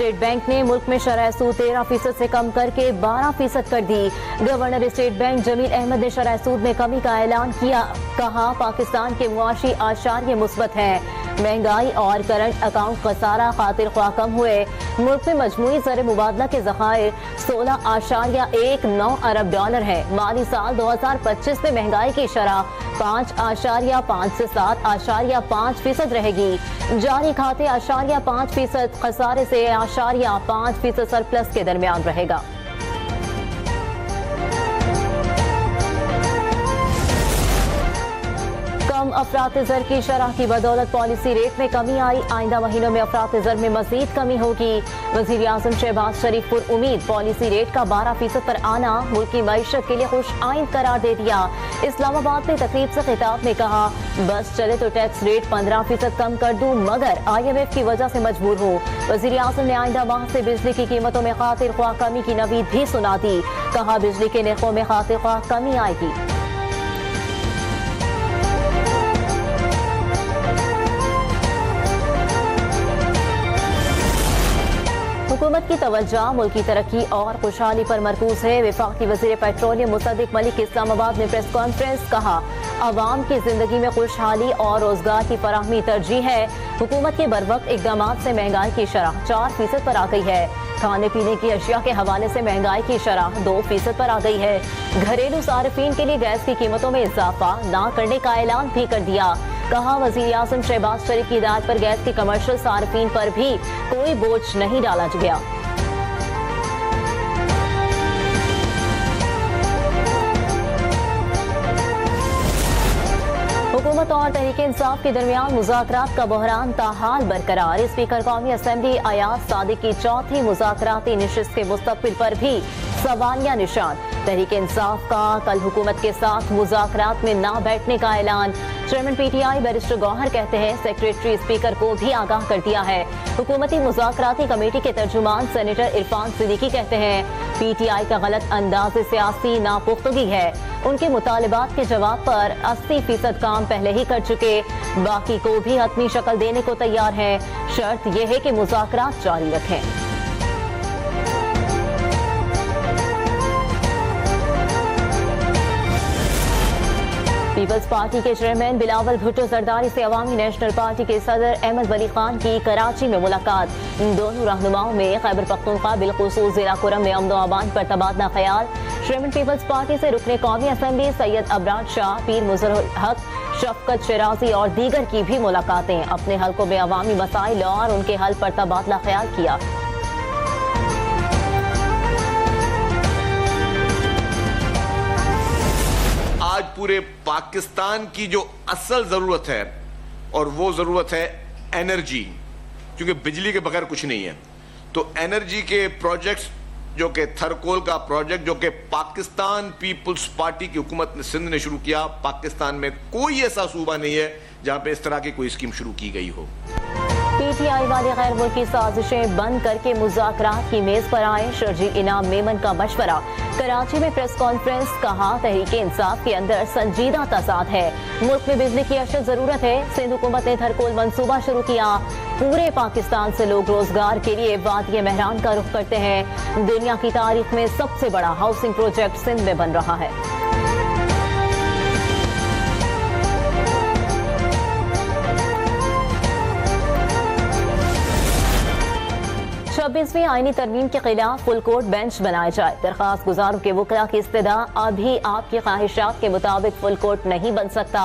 State bank ने मुल्क में शरह सूद 13% से कम करके 12% कर दी। Governor state bank Jamil Ahmed ने शरह सूद में कमी का ऐलान किया। कहा पाकिस्तान के मुआशी आशार्य मुस्बत है। महंगाई और करंट अकाउंट खसारा खातिर ख्वाह कम हुए। मुल्क में मजमूई ज़र मुबादला के ज़खायर 16.19 अरब डॉलर है। माली साल 2025 में महंगाई की शरह 5.5 से 7.5% रहेगी। जारी खाते 8.5% खसारे से 8.5% सरप्लस के दरमियान रहेगा। कम अफरात ज़र की शरह की बदौलत पॉलिसी रेट में कमी आई। आइंदा महीनों में अफरात ज़र में मजीद कमी होगी। वज़ीर आज़म शहबाज शरीफ पर उम्मीद पॉलिसी रेट का 12% पर आना मुल्क की मईशत के लिए खुश आइंद करार दे दिया। इस्लामाबाद में तकरीब से खिताब में कहा बस चले तो टैक्स रेट 15% कम कर दूं मगर IMF की वजह से मजबूर हो। वज़ीर आज़म ने आइंदा माह से बिजली की कीमतों में खातिर ख्वाह कमी की नवीद भी सुना दी। कहा बिजली के निर्खों में खातिर ख्वाह कमी आएगी। हुकूमत की तवज्जो मुल्क की तरक्की और खुशहाली पर मरकूज है। वफाकी वज़ीर पेट्रोलियम मुसद्दिक मलिक इस्लामाबाद में प्रेस कॉन्फ्रेंस कहा अवाम की जिंदगी में खुशहाली और रोजगार की फराहमी तरजीह है। हुकूमत के बरवक्त इकदाम से महंगाई की शरह 4% पर आ गई है। खाने पीने की अशिया के हवाले से महंगाई की शरह 2% पर आ गई है। घरेलू सार्फिन के लिए गैस की कीमतों में इजाफा न करने का ऐलान भी कर दिया। कहा वज़ीर आज़म शहबाज शरीफ की हिदायत पर गैस के कमर्शियल सार्फिन पर भी कोई बोझ नहीं डाला गया। हुकूमत और तहरीक इंसाफ के दरमियान मुज़ाकरात का बहरान ताहाल बरकरार। स्पीकर कौमी असम्बली अयाज सादिक की चौथी मुज़ाकराती नशिस्त के मुस्तक़बिल पर भी सवालिया निशान। तहरीक इंसाफ का कल हुकूमत के साथ मुज़ाकरात में ना बैठने का ऐलान। चेयरमैन PTI बैरिस्टर गौहर कहते हैं सेक्रेटरी स्पीकर को भी आगाह कर दिया है। हुकूमती मुज़ाकराती कमेटी के तर्जुमान सेनेटर इरफान सिद्दीकी कहते हैं PTI का गलत अंदाज सियासी नापुख्तगी है। उनके मुतालिबात के जवाब पर 80% काम पहले ही कर चुके, बाकी को भी हतमी शक्ल देने को तैयार है। शर्त यह है कि मुज़ाकरात जारी रखें। पीपल्स पार्टी के चेयरमैन बिलावल भुट्टो जरदारी से अवामी नेशनल पार्टी के सदर अहमद वली खान की कराची में मुलाकात। इन दोनों रहनुमाओं में खैबर पख्तूनख्वा बिलखुसूस जिला कुरम में अमन व अमान पर तबादला ख्याल। चेयरमैन पीपल्स पार्टी से रुकने कौमी असम्बली सैयद अबरार शाह, पीर मुजरुल हक, शफकत शिराजी और दीगर की भी मुलाकातें। अपने हल्कों में अवामी मसाइल और उनके हल पर तबादला ख्याल किया। आज पूरे पाकिस्तान की जो असल जरूरत है और वो जरूरत है एनर्जी, क्योंकि बिजली के बगैर कुछ नहीं है। तो एनर्जी के प्रोजेक्ट्स जो कि थरकोल का प्रोजेक्ट जो कि पाकिस्तान पीपल्स पार्टी की हुकूमत ने सिंध ने शुरू किया, पाकिस्तान में कोई ऐसा सूबा नहीं है जहां पे इस तरह की कोई स्कीम शुरू की गई हो। PTI वाले गैर मुल्की साजिशें बंद करके मुज़ाकरात की मेज पर आए। शर्जील इनाम मेमन का मशवरा। कराची में प्रेस कॉन्फ्रेंस। कहा तहरीक इंसाफ के अंदर संजीदा तजाद है। मुल्क में बिजली की अशद जरूरत है। सिंध हुकूमत ने थरकोल मंसूबा शुरू किया। पूरे पाकिस्तान से लोग रोजगार के लिए वादिय मेहरान का रुख करते हैं। दुनिया की तारीख में सबसे बड़ा हाउसिंग प्रोजेक्ट सिंध में बन रहा है। 26वीं आईनी तरमीम के खिलाफ फुल कोर्ट बेंच बनाया जाए। दरखास्त गुजारों के वकला की इस्तदा अभी आपकी ख्वाहिशात के मुताबिक फुल कोर्ट नहीं बन सकता।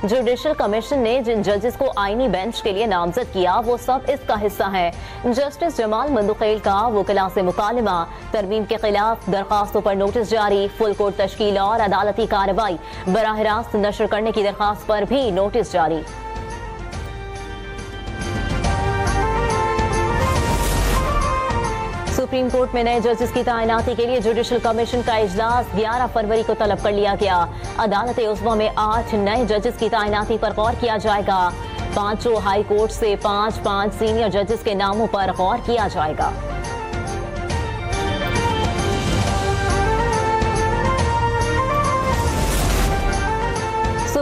जुडिशल कमीशन ने जिन जजेस को आईनी बेंच के लिए नामजद किया वो सब इसका हिस्सा है। जस्टिस जमाल मंदुखेल का वकला से मुकालमा। तरमीम के खिलाफ दरखास्तों पर नोटिस जारी। फुल कोर्ट तश्कील और अदालती कार्रवाई बराह रास्त नशर करने की दरखास्त पर भी नोटिस जारी। सुप्रीम कोर्ट में नए जजेस की तैनाती के लिए जुडिशल कमीशन का इजलास 11 फरवरी को तलब कर लिया गया। अदालत उज़्मा में 8 नए जजेस की तैनाती पर गौर किया जाएगा। 5 हाई कोर्ट से 5 सीनियर जजेस के नामों पर गौर किया जाएगा।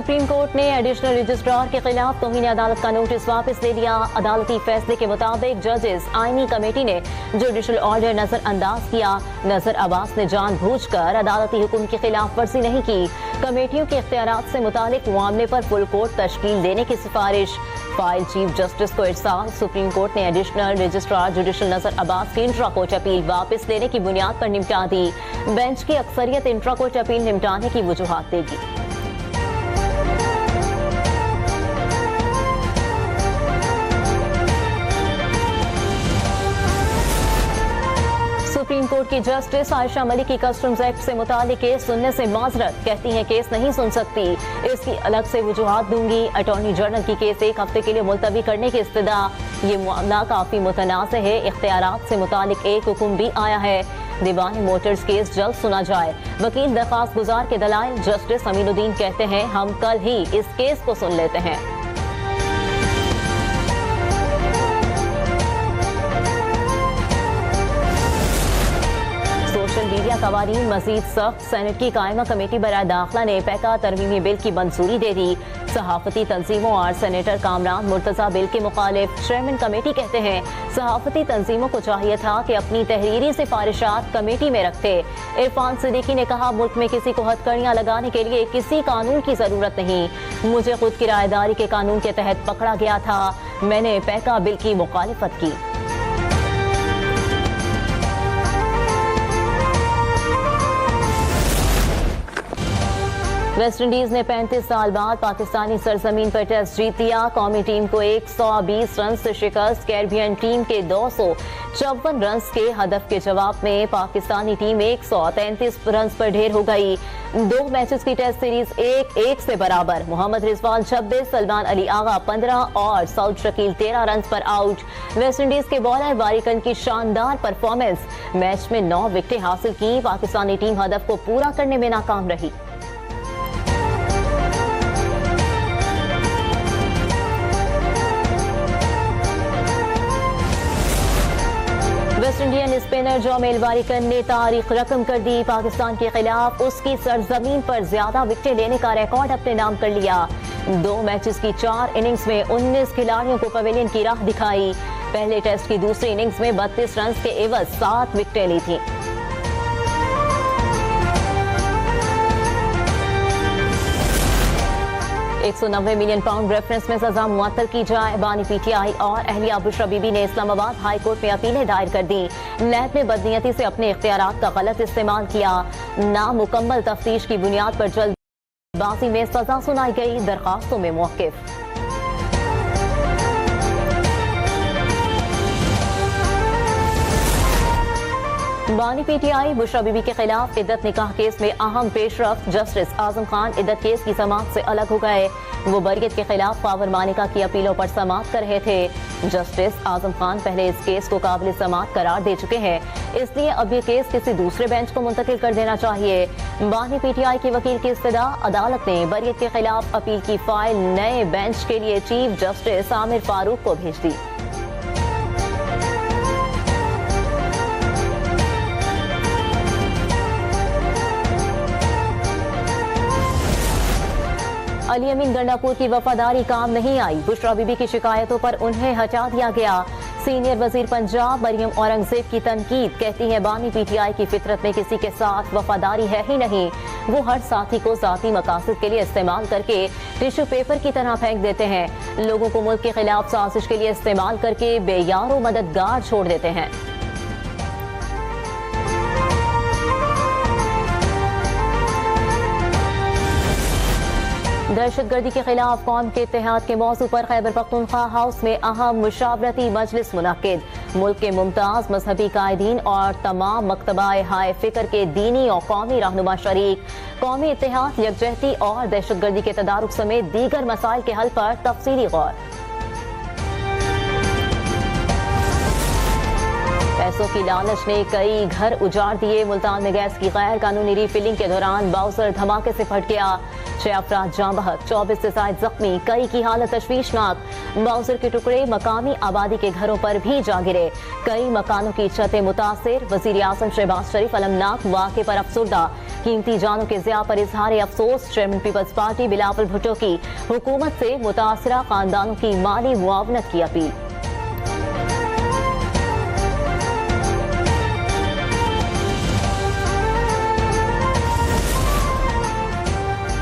सुप्रीम कोर्ट ने एडिशनल रजिस्ट्रार के खिलाफ तौहीन अदालत का नोटिस वापस ले लिया। अदालती फैसले के मुताबिक जजेस आईनी कमेटी ने जुडिशल ऑर्डर नजरअंदाज किया। नजर अब्बास ने जानबूझकर अदालती हुक्म की खिलाफ वर्जी नहीं की। कमेटियों के इख्तियारात से मुतालिक मामले पर फुल कोर्ट तश्कील देने की सिफारिश। फाइल चीफ जस्टिस को इरसाल। सुप्रीम कोर्ट ने एडिशनल रजिस्ट्रार जुडिशल नजर अब्बास की इंट्रा कोर्ट अपील वापस लेने की बुनियाद पर निपटा दी। बेंच की अक्सरियत इंट्रा कोर्ट अपील निपटाने की वजूहात देगी। सुप्रीम कोर्ट की जस्टिस आयशा मलिक की कस्टम्स एक्ट से मुतालिक केस सुनने से माजरत। कहती हैं केस नहीं सुन सकती, इसकी अलग से वजूहात दूंगी। अटॉर्नी जनरल की केस 1 हफ्ते के लिए मुलतवी करने की इस्तदा। ये मामला काफी मुतनाज़ है। इख्तियारात से मुतालिक एक हुक्म भी आया है, दीवान मोटर्स केस जल्द सुना जाए। वकील दरखास्त गुजार के दलाइल। जस्टिस अमीनुद्दीन कहते हैं हम कल ही इस केस को सुन लेते हैं। सोशल मीडिया कवानीन मजीद सख्त। सेनेट की कायमा कमेटी बराए दाखिला ने पैका तरमीमी बिल की मंजूरी दे दी। सहाफती तंजीमों और सेनेटर कामरान मुर्तजा बिल के मुखालिफ। चेयरमैन कमेटी कहते हैं सहाफती तंजीमों को चाहिए था कि अपनी तहरीरी सिफारिशात कमेटी में रखते। इरफान सिद्दीकी ने कहा मुल्क में किसी को हथकड़ियां लगाने के लिए किसी कानून की जरूरत नहीं। मुझे खुद किराएदारी के कानून के तहत पकड़ा गया था, मैंने पैका बिल की मुखालिफत की। वेस्ट इंडीज ने 35 साल बाद पाकिस्तानी सरजमीन पर टेस्ट जीत लिया। कौमी टीम को 120 रन से शिकस्त। कैरिबियन टीम के 254 रन के हदफ के जवाब में पाकिस्तानी टीम 133 रन पर ढेर हो गई। 2 मैचेस की टेस्ट सीरीज 1-1 से बराबर। मोहम्मद रिजवान 26, सलमान अली आगा 15 और सऊद शकील 13 रन पर आउट। वेस्ट इंडीज के बॉलर बारिकन की शानदार परफॉर्मेंस। मैच में 9 विकेटें हासिल की। पाकिस्तानी टीम हदफ को पूरा करने में नाकाम रही। वेस्ट इंडियन स्पिनर जोमेल बारिकन ने तारीख रकम कर दी। पाकिस्तान के खिलाफ उसकी सरजमीन पर ज्यादा विकेटें लेने का रिकॉर्ड अपने नाम कर लिया। 2 मैचेस की 4 इनिंग्स में 19 खिलाड़ियों को पवेलियन की राह दिखाई। पहले टेस्ट की दूसरी इनिंग्स में 32 रन के एवज 7 विकेटें ली थी। £190 मिलियन रेफरेंस में सजा मुअत्तल की जाए। बानी पीटीआई और अहलिया बुशरा बीबी ने इस्लामाबाद हाई कोर्ट में अपीलें दायर कर दी। लैब ने बदनीयती से अपने इख्तियारात का गलत इस्तेमाल किया। नामुकम्मल तफ्तीश की बुनियाद पर जल्दबाजी में सजा सुनाई गई। दरखास्तों में मौक़िफ। बानी पीटीआई बुशरा बीबी के खिलाफ इद्दत निकाह केस में अहम पेशरफ। जस्टिस आजम खान इद्दत केस की समाअत से अलग हो गए। वो बरियत के खिलाफ पावर मानिका की अपीलों पर समाअत कर रहे थे। जस्टिस आजम खान पहले इस केस को काबिल समाअत करार दे चुके हैं, इसलिए अब ये केस किसी दूसरे बेंच को मुंतकिल कर देना चाहिए। बानी पीटीआई के वकील की इस्तदा। अदालत ने बरियत के खिलाफ अपील की फाइल नए बेंच के लिए चीफ जस्टिस आमिर फारूक को भेज दी। अली अमीन गंडापुर की वफादारी काम नहीं आई। बुशरा बीबी की शिकायतों पर उन्हें हटा दिया गया। सीनियर वजीर पंजाब मरियम औरंगजेब की तनकीद। कहती है बानी पीटीआई की फितरत में किसी के साथ वफादारी है ही नहीं। वो हर साथी को जाती मकासद के लिए इस्तेमाल करके टिश्यू पेपर की तरह फेंक देते हैं। लोगों को मुल्क के खिलाफ साजिश के लिए इस्तेमाल करके बेयार व मददगार छोड़ देते हैं। दहशतगर्दी के खिलाफ कौम के इत्तेहाद के मौजू पर खैबर पख्तूनख्वा हाउस में अहम मुशावरती मजलिस मुनक्किद। मुल्क के मुमताज मजहबी कायदीन और तमाम मकतबाए हाय फिक्र के दीनी और कौमी रहनुमा शरीक कौमी इत्तेहाद, यकजहती और दहशतगर्दी के तदारुक समेत दीगर मसाइल के हल पर तफसीली गौर। पैसों की लालच ने कई घर उजाड़ दिए। मुल्तान में गैस की गैर कानूनी रिफिलिंग के दौरान बाउजर धमाके से फट गया। 6 अफराद जाँ बहक, 24 से ज्यादा जख्मी, कई की हालत तशवीशनाक। बाउजर के टुकड़े मकामी आबादी के घरों पर भी जा गिरे, कई मकानों की छतें मुतासिर। वजीर आजम शहबाज शरीफ अलमनाक वाक़े पर अफसुर्दा, कीमती जानों के ज़िया पर इजहार अफसोस। Chairman Peoples Party Bilawal Bhutto की हुकूमत से मुतासरा खानदानों की माली मुआवनत की अपील।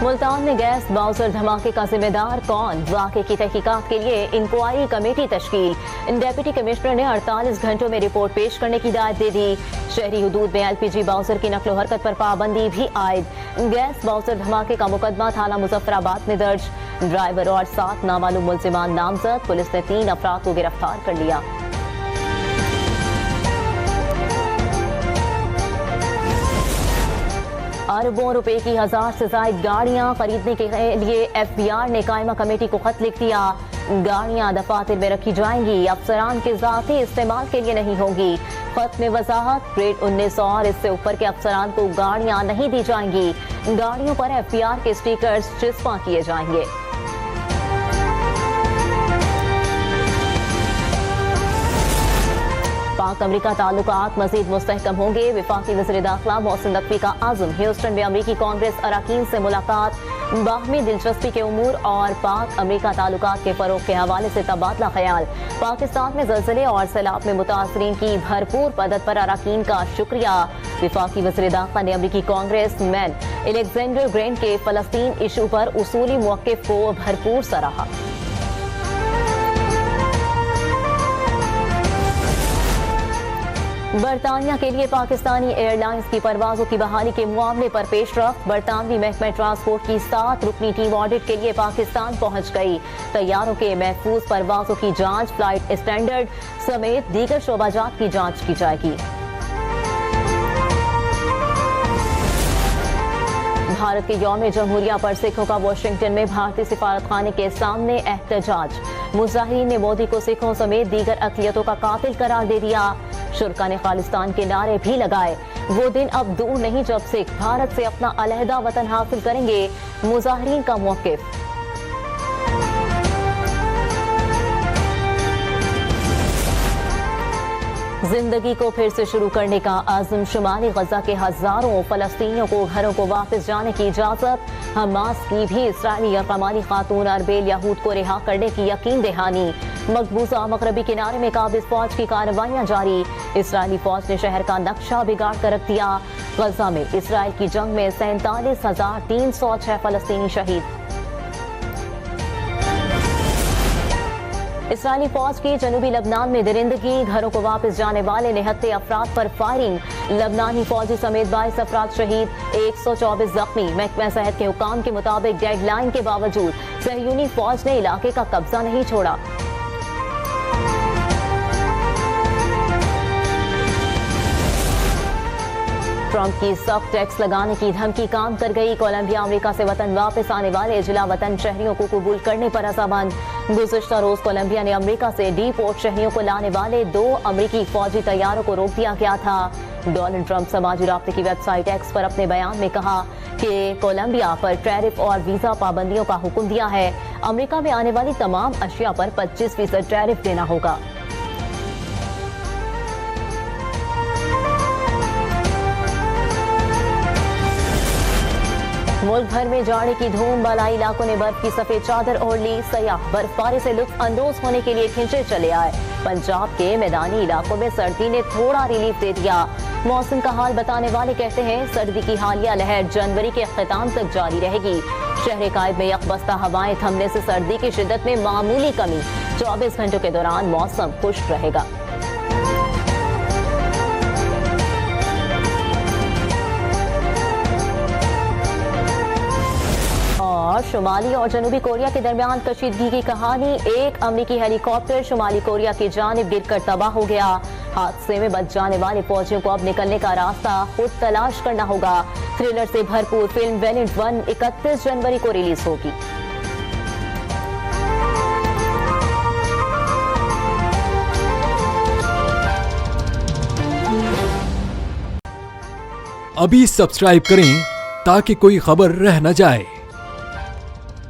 मुल्तान में गैस बाउजर धमाके का जिम्मेदार कौन, वाक़े की तहकीकात के लिए इंक्वायरी कमेटी तश्कील। डिप्टी कमिश्नर ने 48 घंटों में रिपोर्ट पेश करने की हिदायत दे दी। शहरी हुदूद में LPG बाउजर की नकलो हरकत पर पाबंदी भी आयद। गैस बाउजर धमाके का मुकदमा थाना मुजफ्फराबाद में दर्ज। ड्राइवर और 7 नामालूम मुल्जिमान नामजद। पुलिस ने 3 अफराद को गिरफ्तार कर लिया। अरबों रुपए की 1000 से ज्यादा गाड़ियां खरीदने के लिए FBR ने कायमा कमेटी को खत लिख दिया। गाड़ियां दफातर में रखी जाएंगी, अफसरान के जाती इस्तेमाल के लिए नहीं होंगी। खत में वजाहत, ग्रेड 19 और इससे ऊपर के अफसरान को गाड़ियां नहीं दी जाएंगी। गाड़ियों पर FBR के स्टिकर्स चिस्पा किए जाएंगे। पाक अमरीका ताल्लुकात मजीद मुस्तहकम होंगे। वफाकी वज़ीर दाखिला मोहसिन नकवी का आज़म ह्यूस्टन में अमरीकी कांग्रेस अरकान से मुलाकात। बाहमी दिलचस्पी के उमूर और पाक अमरीका ताल्लुकात के फरोग के हवाले से तबादला ख्याल। पाकिस्तान में ज़लज़ले और सैलाब में मुतासरीन की भरपूर मदद पर अरकान का शुक्रिया। वफाकी वज़ीर दाखिला ने अमरीकी कांग्रेस मैन एलेक्जेंडर ग्रेन के फ़लस्तीन इशू पर उसूली मौक़िफ़ को भरपूर सराहा। बरतानिया के लिए पाकिस्तानी एयरलाइंस की परवाजों की बहाली के मामले पर पेशरफ्त। बरतानवी महकमा ट्रांसपोर्ट की 7 रुकनी टीम ऑडिट के लिए पाकिस्तान पहुंच गई। तैयारों के महफूज परवाजों की जांच, फ्लाइट स्टैंडर्ड समेत दीगर शोबाजात की जांच की जाएगी। भारत के यौम जमहूरिया पर सिखों का वाशिंगटन में भारतीय सिफारतखाने के सामने एहतजाज। मुजाहिरीन ने मोदी को सिखों समेत दीगर अक़लियतों का कातिल करार दे दिया। शुरका ने खालिस्तान के नारे भी लगाए। वो दिन अब दूर नहीं जब सिख भारत से अपना अलहदा वतन हासिल करेंगे। मुजाहिरीन का मौक़िफ़। जिंदगी को फिर से शुरू करने का आज़म। शुमाली गजा के हजारों फलस्तीनियों को घरों को वापस जाने की इजाजत। हमास की भी इसराइली यरगमानी खातून अरबेल यहूद को रिहा करने की यकीन दहानी। मकबूजा मगरबी किनारे में काबिज फौज की कार्रवाइयां जारी। इसराइली फौज ने शहर का नक्शा बिगाड़ कर रख दिया। गजा में इसराइल की जंग में 47,306 फलस्तीनी शहीद। इसराइली फौज की जनूबी लबनान में दरिंदगी। घरों को वापस जाने वाले निहत्ते अफराद पर फायरिंग। लबनानी फौजी समेत 22 अफराद शहीद, 124 जख्मी। महकमा सेहत के हुकाम के मुताबिक डेडलाइन के बावजूद सहयूनी फौज ने इलाके का कब्जा नहीं छोड़ा। ट्रंप की सख्त टैक्स लगाने की धमकी काम कर गई। कोलंबिया अमेरिका से वतन वापस आने वाले जिला वतन शहरियों को कबूल करने पर रजामंद। गुज़िश्ता रोज कोलंबिया ने अमेरिका से डीपोर्ट शहरियों को लाने वाले 2 अमेरिकी फौजी तैयारों को रोक दिया गया था। डोनाल्ड ट्रंप समाजी राब्ते की वेबसाइट एक्स पर अपने बयान में कहा कि कोलंबिया पर टैरिफ और वीजा पाबंदियों का हुक्म दिया है। अमेरिका में आने वाली तमाम अशिया पर 25% टैरिफ देना होगा। मुल्क भर में जाड़े की धूम। बालाई इलाकों ने बर्फ की सफेद चादर ओढ़ ली। सयाह बर्फबारी से लुत्फ अंदोज होने के लिए खिंचे चले आए। पंजाब के मैदानी इलाकों में सर्दी ने थोड़ा रिलीफ दे दिया। मौसम का हाल बताने वाले कहते हैं सर्दी की हालिया लहर जनवरी के अख्ताम तक जारी रहेगी। शहर कायद में यकबस्ता हवाएं थमने से सर्दी की शिद्दत में मामूली कमी। 24 घंटों के दौरान मौसम खुश्क रहेगा। और शुमाली और जनूबी कोरिया के दरमियान कशीदगी की कहानी। एक अमेरिकी हेलीकॉप्टर शुमाली कोरिया की जानिब गिरकर तबाह हो गया। हादसे में बच जाने वाले फौजियों को अब निकलने का रास्ता खुद तलाश करना होगा। थ्रिलर से भरपूर फिल्म वेलिएंट 1 31 जनवरी को रिलीज होगी। अभी सब्सक्राइब करें ताकि कोई खबर रह न जाए।